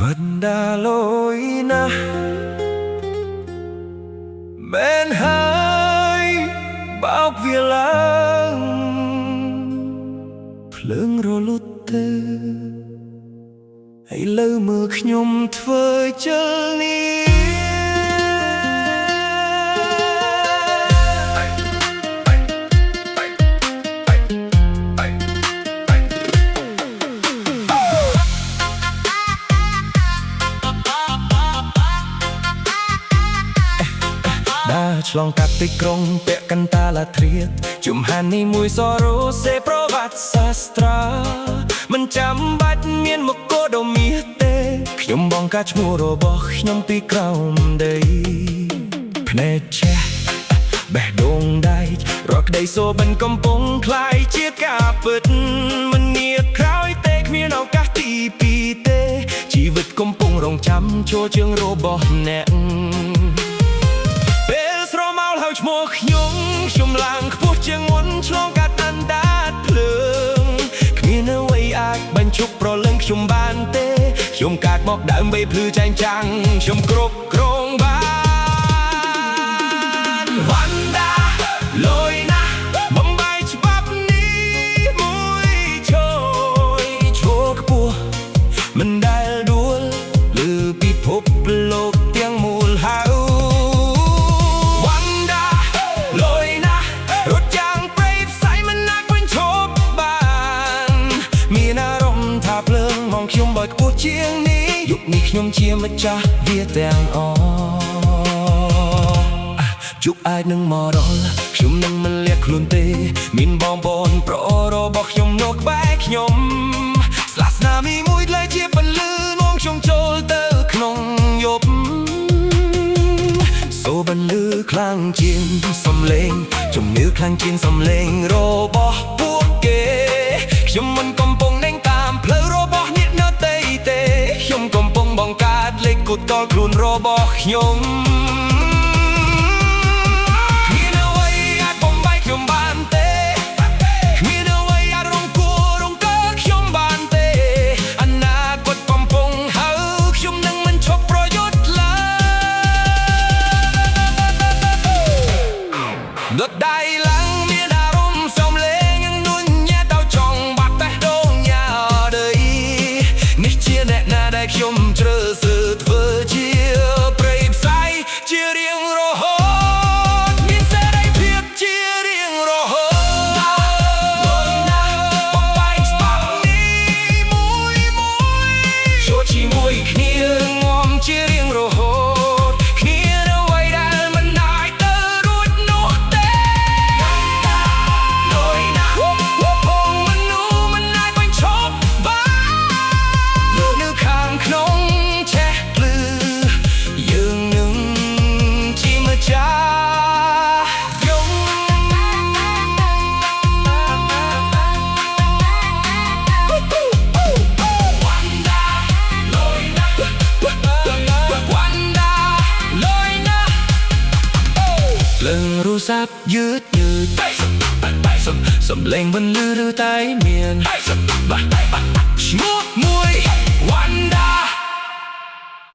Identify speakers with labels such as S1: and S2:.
S1: Vẫn đã lối na bên hai bóc vía lăng phượng rồi lút tơ hãy lơ mưa nhom thơi chân điឆ្លងកាត់ទីក្រុងពាក់កន្តាលាទ្រាតជំហាននេះមួយសរោសេប្រវត្តិសាស្ត្រាមិនចាំបាច់មានមកគោដមាសទេខ្ញុំបងការឈ្មោះរបស់ខ្ញុំពីក្រោមដីភ្នែកឆេះបេះដូងដែករកក្តីសូបិនកំពុងคล้ายជាការពិតមិនងាកក្រោយទេគ្មានឱកាសទីពីរទេជីវិតកំពុងរងចាំចូលជើងរបស់អ្នកឈ្មោះខ្ញុំឡើងខ្ពស់ជាងមុនឆ្លងកាត់អណ្ដាតភ្លើងគ្មានអ្វីអាចបញ្ឈប់ប្រលឹងខ្ញុំបានទេខ្ញុំកាត់មកដើមបីភ្លឺចែងចាំងខ្ញុំគ្រប់គ្រងបានវ៉ាន់ដាលយណាស់បំបីច្បាប់នេះមួយជួយខ្ពស់មិនដែលដួលលើពិភពលោកទាំងមូលហើយជាងនេះយុគនេះខ្ញុំជាម្ចាស់វាទាំងអជុកអាចនឹងមកដល់ខ្ញុំនឹងមិនលាក់ខ្លួនទេមានបងប្អូនប្រុសរបស់ខ្ញុំនៅក្បែរខ្ញុំស្លាស្នាមីមួយក្លាយជាពលឺនាំខ្ញុំចូលទៅក្នុងយប់សូបលឺខ្លាំងជាងសំឡេងជំនឿខ្លាំងជាងសំឡេងរបស់ពួកគេខ្ញុំមិនកំពុងដេញតាមផ្លូវរបស់អ្នកដទៃទេខ្ញុំកំពុងបង្កើតលេខគូតដល់ខ្លួនរបស់ខ្ញុំគ្មានអ្វីអាចបំបែកខ្ញុំបានទេគ្មានអ្វីអាចរង្គោះរង្គើខ្ញុំបានទេអនាគតកំពុងហើយខ្ញុំនឹងមិនឈប់ប្រយុទ្ធឡើយដដែលឡើងមានអារម្មណ៍សំលេងនួនញ៉ាតចង់បាត់តែដូងញ៉ាដីនេះជាអ្នកណាដែលខ្ញុំជ្រើសរើសធ្វើជាព្រៃផ្សៃជារៀងរហូតមានសេរីភាពជារៀងរហូតបំបែកច្បាប់នេះមួយចូលជាមួយគ្នាងំជារៀងរហូតគ្នានៅអ្វីដែលមិនអាចទៅរួចនោះទេលយណាស់ផងមនុស្សមិនអាចបញ្ឈប់បាននៅខាងក្នុងឆេះភ្លឺយើងនឹងជាម្ចាស់យំវ៉ាន់ដាលយណាស់វ៉ាន់ដាលយណាស់ភ្លើងរូសាប់យឺតសំឡេងបន្លឺឬតែមានឈ្មោះមួយវ៉ាន់ដា